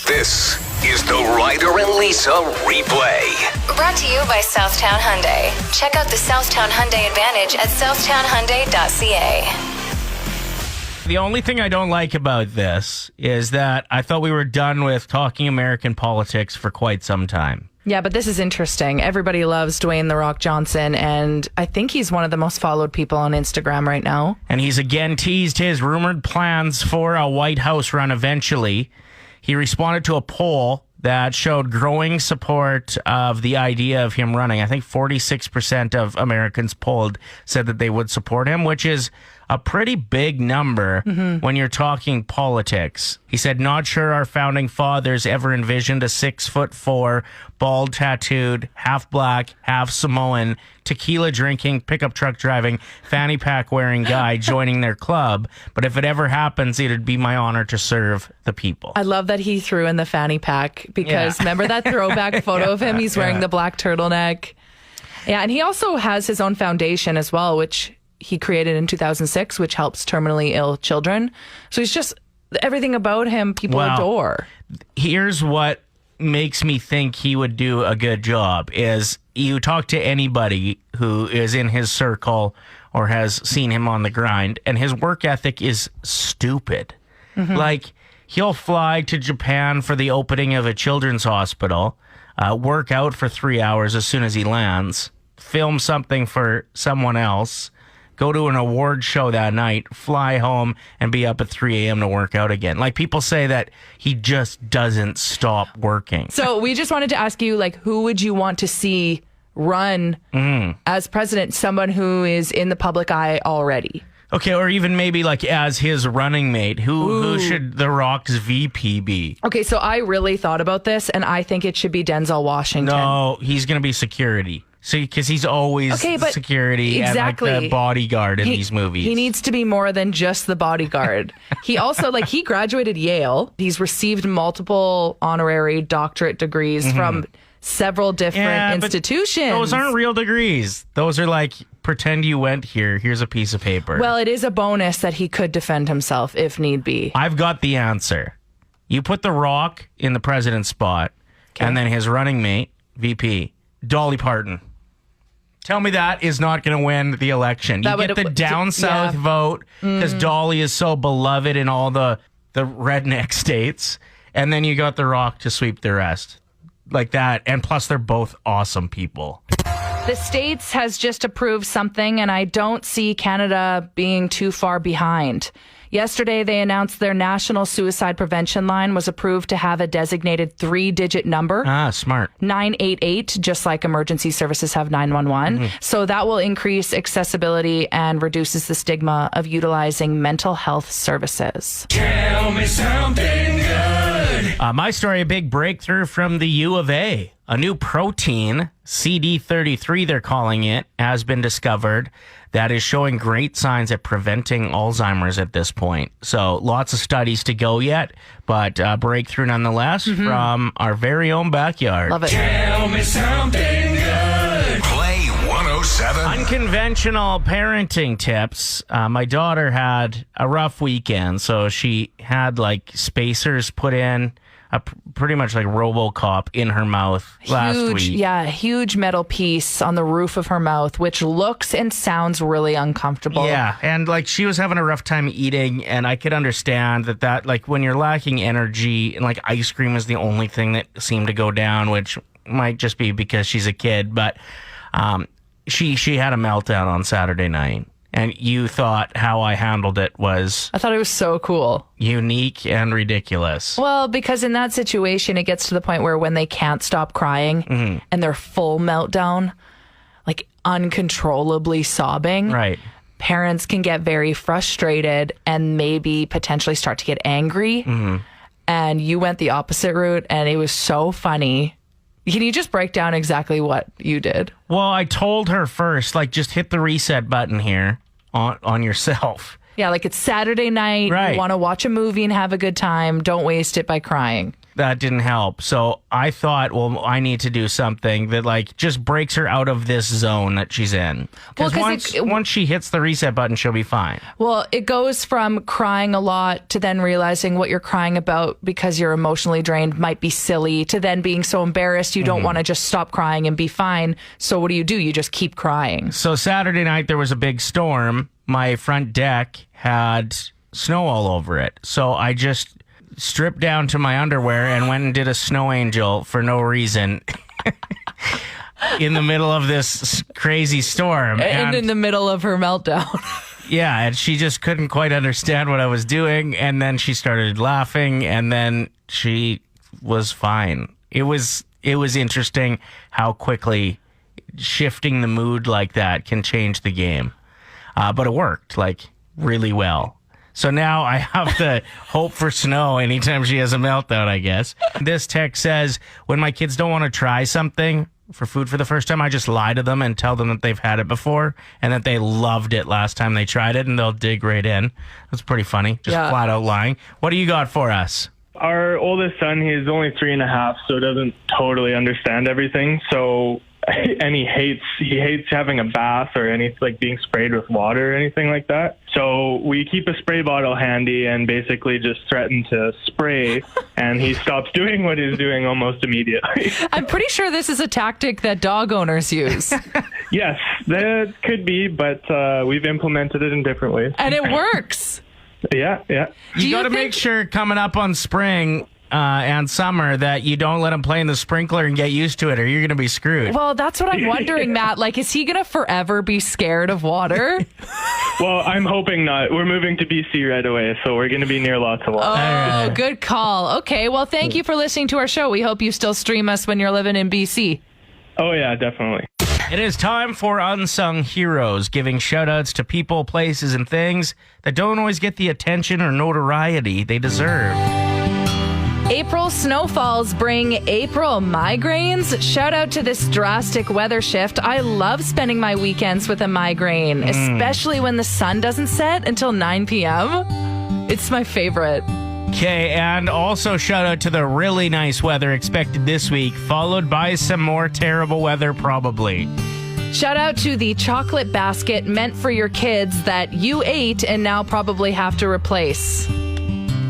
This is the Ryder and Lisa replay. Brought to you by Southtown Hyundai. Check out the Southtown Hyundai Advantage at southtownhyundai.ca. The only thing I don't like about this is that I thought we were done with talking American politics for quite some time. Yeah, but this is interesting. Everybody loves Dwayne "The Rock" Johnson, and I think he's one of the most followed people on Instagram right now. And he's again teased his rumored plans for a White House run eventually. He responded to a poll that showed growing support of the idea of him running. I think 46% of Americans polled said that they would support him, which is a pretty big number when you're talking politics. He said, not sure our founding fathers ever envisioned a 6'4", bald tattooed, half black, half Samoan, tequila drinking, pickup truck driving, fanny pack wearing guy joining their club. But if it ever happens, it'd be my honor to serve the people. I love that he threw in the fanny pack because remember that throwback photo of him? He's wearing the black turtleneck. Yeah, and he also has his own foundation as well, which he created in 2006, which helps terminally ill children. So he's just, everything about him, people adore. Here's what makes me think he would do a good job is you talk to anybody who is in his circle or has seen him on the grind, and his work ethic is stupid. Like, he'll fly to Japan for the opening of a children's hospital, work out for 3 hours as soon as he lands, film something for someone else, go to an award show that night, fly home, and be up at 3 a.m. to work out again. Like, people say that he just doesn't stop working. So we just wanted to ask you, like, who would you want to see run as president? Someone who is in the public eye already. Okay, or even maybe like as his running mate. Who should The Rock's VP be? Okay, so I really thought about this, and I think it should be Denzel Washington. No, he's going to be security. So, because he's always security and like the bodyguard in these movies. He needs to be more than just the bodyguard. He also, he graduated Yale. He's received multiple honorary doctorate degrees from several different institutions. Those aren't real degrees. Those are like, pretend you went here. Here's a piece of paper. Well, it is a bonus that he could defend himself if need be. I've got the answer. You put The Rock in the president's spot, and then his running mate, VP, Dolly Parton. Tell me that is not going to win the election. You get the down south vote because Dolly is so beloved in all the redneck states, and then you got The Rock to sweep the rest. Like that, and plus they're both awesome people. The States has just approved something, and I don't see Canada being too far behind. Yesterday, they announced their national suicide prevention line was approved to have a designated 3-digit number. Ah, smart. 988, just like emergency services have 911. So that will increase accessibility and reduces the stigma of utilizing mental health services. Tell me something good. My story, a big breakthrough from the U of A. A new protein, CD33 they're calling it, has been discovered that is showing great signs at preventing Alzheimer's at this point. So lots of studies to go yet, but breakthrough nonetheless from our very own backyard. Love it. Tell me something good. Play 107. Unconventional parenting tips. My daughter had a rough weekend, so she had like spacers put in, pretty much like RoboCop in her mouth last week. Yeah, huge metal piece on the roof of her mouth, which looks and sounds really uncomfortable. Yeah, and like she was having a rough time eating, and I could understand that like when you're lacking energy, and like ice cream is the only thing that seemed to go down, which might just be because she's a kid, but she had a meltdown on Saturday night. And you thought how I handled it was... I thought it was so cool. Unique and ridiculous. Well, because in that situation, it gets to the point where when they can't stop crying and they're full meltdown, like uncontrollably sobbing, right? Parents can get very frustrated and maybe potentially start to get angry. And you went the opposite route, and it was so funny. Can you just break down exactly what you did? Well, I told her first, like, just hit the reset button here on yourself. Yeah, like it's Saturday night. Right. You want to watch a movie and have a good time. Don't waste it by crying. that didn't help. So I thought, well, I need to do something that like just breaks her out of this zone that she's in. Because once she hits the reset button, she'll be fine. Well, it goes from crying a lot to then realizing what you're crying about because you're emotionally drained might be silly, to then being so embarrassed you don't want to just stop crying and be fine. So what do? You just keep crying. So Saturday night, there was a big storm. My front deck had snow all over it. So I just stripped down to my underwear and went and did a snow angel for no reason in the middle of this crazy storm. And in the middle of her meltdown. Yeah, and she just couldn't quite understand what I was doing. And then she started laughing, and then she was fine. It was interesting how quickly shifting the mood like that can change the game. But it worked, like, really well. So now I have to hope for snow anytime she has a meltdown, I guess. This text says, when my kids don't want to try something for food for the first time, I just lie to them and tell them that they've had it before and that they loved it last time they tried it, and they'll dig right in. That's pretty funny. Just flat out lying. What do you got for us? Our oldest son, he's only 3.5, so doesn't totally understand everything. So, and he hates having a bath or any like being sprayed with water or anything like that. So we keep a spray bottle handy and basically just threaten to spray, and he stops doing what he's doing almost immediately. I'm pretty sure this is a tactic that dog owners use. Yes, that could be, but we've implemented it in different ways. And it works. Yeah. You got to make sure coming up on spring and summer that you don't let him play in the sprinkler and get used to it, or you're going to be screwed. Well, that's what I'm wondering, Matt. Like, is he going to forever be scared of water? Well, I'm hoping not. We're moving to BC right away, so we're going to be near lots of water. Oh, good call. Okay, well, thank you for listening to our show. We hope you still stream us when you're living in BC. Oh, yeah, definitely. It is time for Unsung Heroes, giving shout-outs to people, places, and things that don't always get the attention or notoriety they deserve. April snowfalls bring April migraines. Shout out to this drastic weather shift. I love spending my weekends with a migraine, especially when the sun doesn't set until 9 p.m. It's my favorite. Okay, and also shout out to the really nice weather expected this week, followed by some more terrible weather probably. Shout out to the chocolate basket meant for your kids that you ate and now probably have to replace.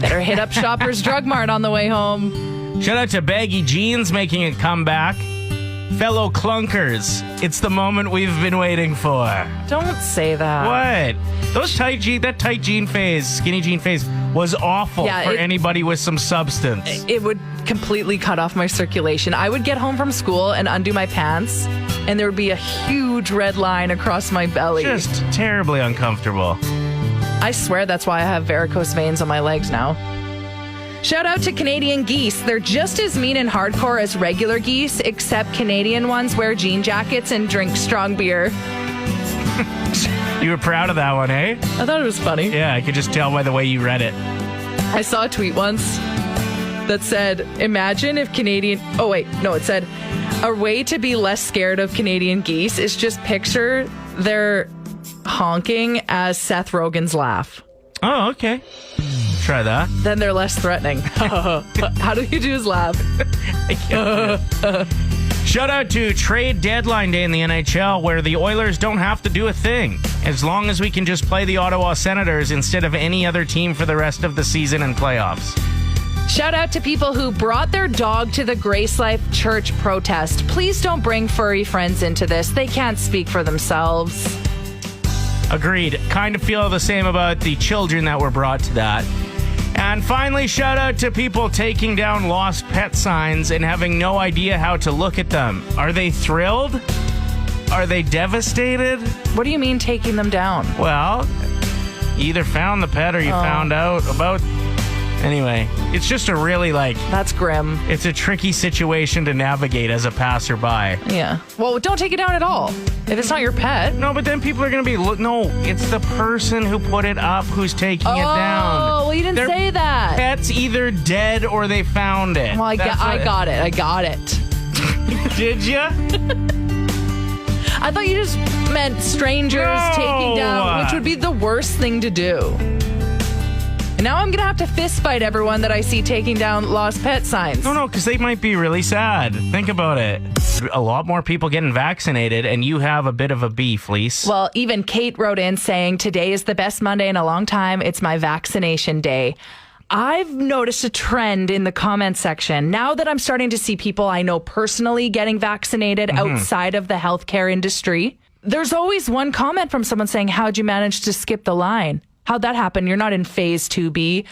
Better hit up Shoppers Drug Mart on the way home. Shout out to baggy jeans making a comeback. Fellow clunkers, it's the moment we've been waiting for. Don't say that. What? That tight jean phase, skinny jean phase, was awful for anybody with some substance. It would completely cut off my circulation. I would get home from school and undo my pants, and there would be a huge red line across my belly. Just terribly uncomfortable. I swear that's why I have varicose veins on my legs now. Shout out to Canadian geese. They're just as mean and hardcore as regular geese, except Canadian ones wear jean jackets and drink strong beer. You were proud of that one, eh? I thought it was funny. Yeah, I could just tell by the way you read it. I saw a tweet once that said, imagine if Canadian... Oh, wait. No, it said, a way to be less scared of Canadian geese is just picture their honking as Seth Rogen's laugh. Oh, okay. Try that. Then they're less threatening. How do you do his laugh? Shout out to trade deadline day in the NHL, where the Oilers don't have to do a thing, as long as we can just play the Ottawa Senators instead of any other team for the rest of the season and playoffs. Shout out to people who brought their dog to the Grace Life Church protest. Please don't bring furry friends into this. They can't speak for themselves. Agreed. Kind of feel the same about the children that were brought to that. And finally, shout out to people taking down lost pet signs and having no idea how to look at them. Are they thrilled? Are they devastated? What do you mean taking them down? Well, you either found the pet or you found out about... Anyway, it's just a really That's grim. It's a tricky situation to navigate as a passerby. Yeah. Well, don't take it down at all. If it's not your pet. No, but then people are going to be... No, it's the person who put it up who's taking it down. Oh, well, you didn't say that. Pet's either dead or they found it. Well, I got it. Did you? I thought you just meant strangers taking down, which would be the worst thing to do. And now I'm going to have to fist fight everyone that I see taking down lost pet signs. No, because they might be really sad. Think about it. A lot more people getting vaccinated, and you have a bit of a beef, Lise. Well, even Kate wrote in saying, today is the best Monday in a long time. It's my vaccination day. I've noticed a trend in the comment section. Now that I'm starting to see people I know personally getting vaccinated outside of the healthcare industry, there's always one comment from someone saying, how'd you manage to skip the line? How'd that happen? You're not in phase 2B.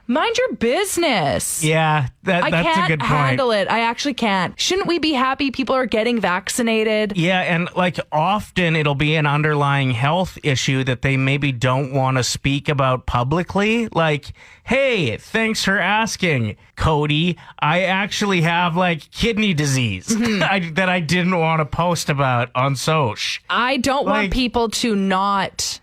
Mind your business. Yeah, that's a good point. I can't handle it. I actually can't. Shouldn't we be happy people are getting vaccinated? Yeah, and like often it'll be an underlying health issue that they maybe don't want to speak about publicly. Like, hey, thanks for asking, Cody. I actually have like kidney disease that I didn't want to post about on Soch. I don't want people to not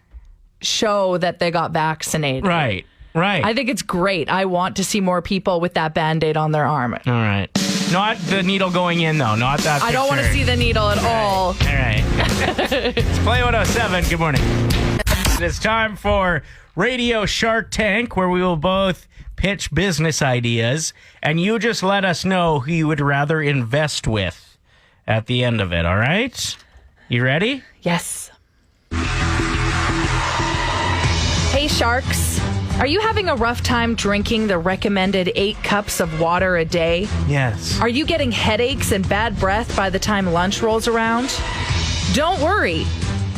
show that they got vaccinated. Right. I think it's great. I want to see more people with that Band-Aid on their arm. All right. Not the needle going in, though. Not that I don't want to see the needle at all. All right. It's Play 107. Good morning. It's time for Radio Shark Tank, where we will both pitch business ideas, and you just let us know who you would rather invest with at the end of it, all right? You ready? Yes. Hey, Sharks. Are you having a rough time drinking the recommended 8 cups of water a day? Yes. Are you getting headaches and bad breath by the time lunch rolls around? Don't worry.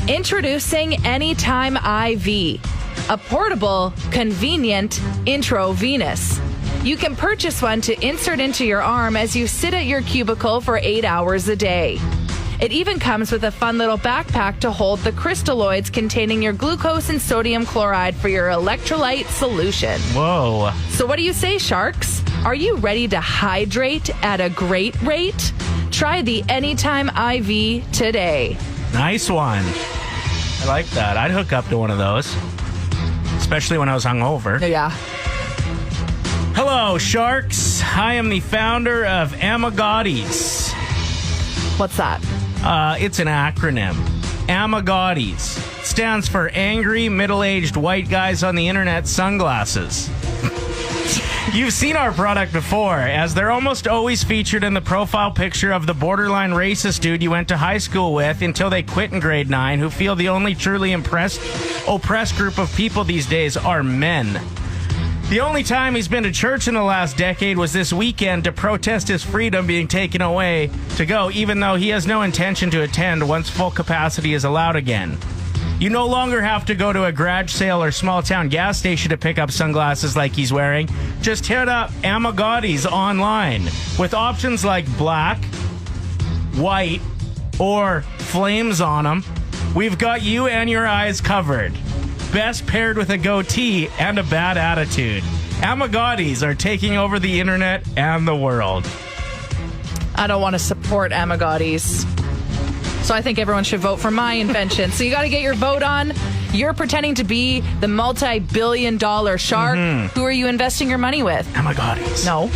Introducing Anytime IV, a portable, convenient intravenous. You can purchase one to insert into your arm as you sit at your cubicle for 8 hours a day. It even comes with a fun little backpack to hold the crystalloids containing your glucose and sodium chloride for your electrolyte solution. Whoa. So what do you say, Sharks? Are you ready to hydrate at a great rate? Try the Anytime IV today. Nice one. I like that. I'd hook up to one of those, especially when I was hungover. Yeah. Hello, Sharks. I am the founder of Amagottis. What's that? It's an acronym. Amagottis stands for Angry Middle-Aged White Guys on the Internet Sunglasses. You've seen our product before, as they're almost always featured in the profile picture of the borderline racist dude you went to high school with until they quit in grade 9, who feel the only truly oppressed group of people these days are men. The only time he's been to church in the last decade was this weekend to protest his freedom being taken away to go, even though he has no intention to attend once full capacity is allowed again. You no longer have to go to a garage sale or small town gas station to pick up sunglasses like he's wearing. Just hit up Amagottis online with options like black, white, or flames on them. We've got you and your eyes covered. Best paired with a goatee and a bad attitude. Amagottis are taking over the internet and the world. I don't want to support Amagottis. So I think everyone should vote for my invention. So you got to get your vote on. You're pretending to be the multi-billion-dollar shark. Who are you investing your money with? Amagottis. No.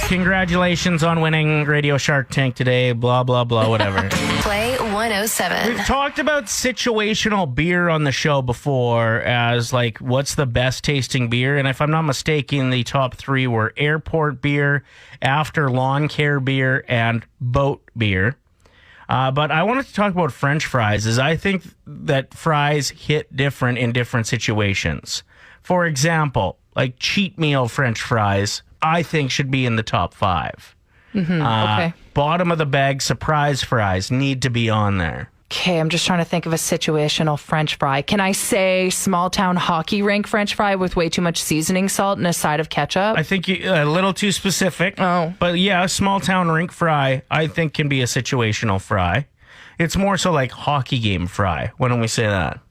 Congratulations on winning Radio Shark Tank today. Blah, blah, blah, whatever. Play 107. We've talked about situational beer on the show before as like what's the best tasting beer, and if I'm not mistaken, the top 3 were airport beer, after lawn care beer, and boat beer. But I wanted to talk about French fries, as I think that fries hit different in different situations. For example, like cheat meal French fries, I think should be in the top 5. Okay. Bottom of the bag surprise fries need to be on there. Okay, I'm just trying to think of a situational French fry. Can I say small town hockey rink French fry with way too much seasoning salt and a side of ketchup? I think a little too specific. Oh. But yeah, small town rink fry, I think can be a situational fry. It's more so like hockey game fry. Why don't we say that?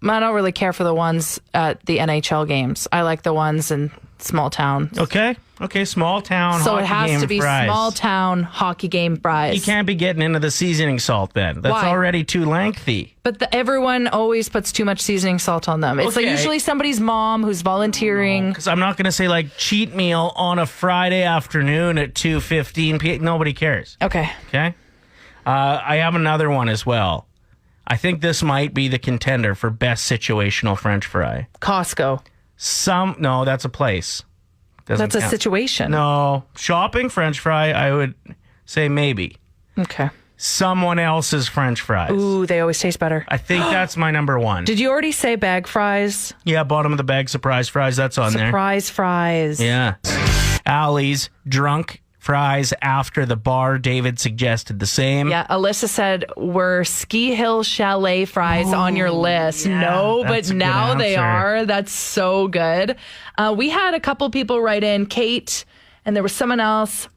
I don't really care for the ones at the NHL games. I like the ones in small town. Okay, small town So hockey it has game to be fries. small town hockey game fries. You can't be getting into the seasoning salt then. That's Why? already too lengthy. But everyone always puts too much seasoning salt on them. It's like Okay. usually somebody's mom who's volunteering. Because I'm not going to say like cheat meal on a Friday afternoon at 2:15 p.m. Nobody cares. Okay. Okay? I have another one as well. I think this might be the contender for best situational French fry. Costco. No, that's a place. Doesn't That's a count. situation. No, shopping French fry, I would say maybe. Okay. Someone else's French fries. Ooh, they always taste better. I think that's my number one. Did you already say bag fries? Yeah, bottom of the bag surprise fries. That's on there. Surprise fries. Yeah. Allie's drunk fries after the bar. David suggested the same. Yeah, Alyssa said, were Ski Hill Chalet fries on your list? yeah, No, that's but a good now they answer. are. That's so good. We had a couple people write in, Kate, and there was someone else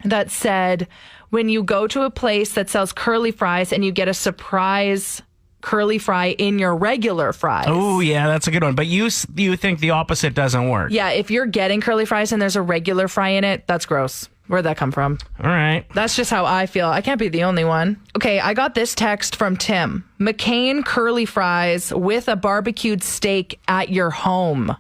that said, when you go to a place that sells curly fries and you get a surprise curly fry in your regular fries. Oh, yeah, that's a good one. But you think the opposite doesn't work. Yeah, if you're getting curly fries and there's a regular fry in it, that's gross. Where'd that come from? All right. That's just how I feel. I can't be the only one. Okay, I got this text from Tim. McCain curly fries with a barbecued steak at your home.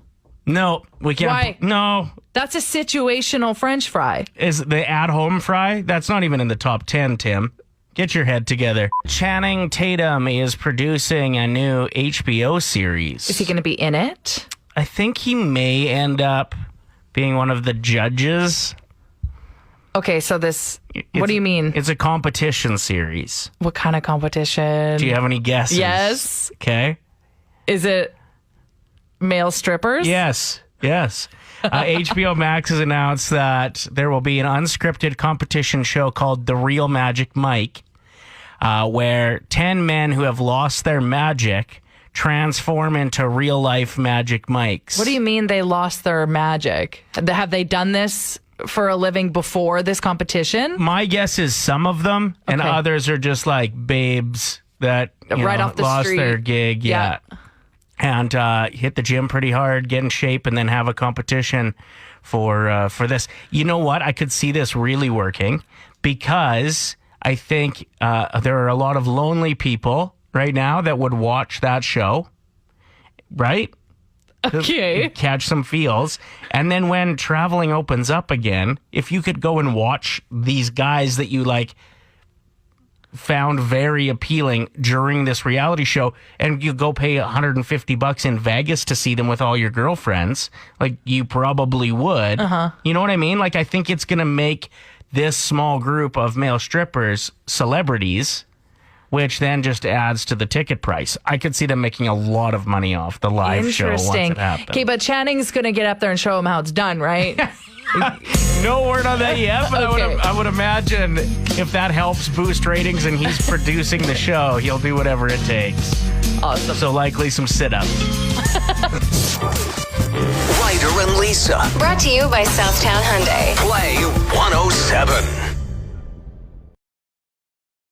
No, we can't. Why? No. That's a situational French fry. Is the at-home fry? That's not even in the top 10, Tim. Get your head together. Channing Tatum is producing a new HBO series. Is he going to be in it? I think he may end up being one of the judges. Okay, so what do you mean? It's a competition series. What kind of competition? Do you have any guesses? Yes. Okay. Is it male strippers? Yes. HBO Max has announced that there will be an unscripted competition show called The Real Magic Mike, where 10 men who have lost their magic transform into real-life Magic Mikes. What do you mean they lost their magic? Have they done this for a living before this competition? My guess is some of them, and Okay. others are just like babes that Right off the lost street. their gig. Yeah. And hit the gym pretty hard, get in shape, and then have a competition for this. You know what? I could see this really working because I think there are a lot of lonely people right now that would watch that show, right? Okay. Catch some feels. And then when traveling opens up again, if you could go and watch these guys that you like found very appealing during this reality show, and you go pay $150 in Vegas to see them with all your girlfriends, like you probably would. You know what I mean? Like, I think it's going to make this small group of male strippers celebrities, which then just adds to the ticket price. I could see them making a lot of money off the live show once Interesting. it happens. Okay, but Channing's going to get up there and show them how it's done, right? No word on that yet, but Okay. I would imagine if that helps boost ratings and he's producing the show, he'll do whatever it takes. Awesome. So likely some sit-ups. Ryder and Lisa. Brought to you by Southtown Hyundai. Play 107.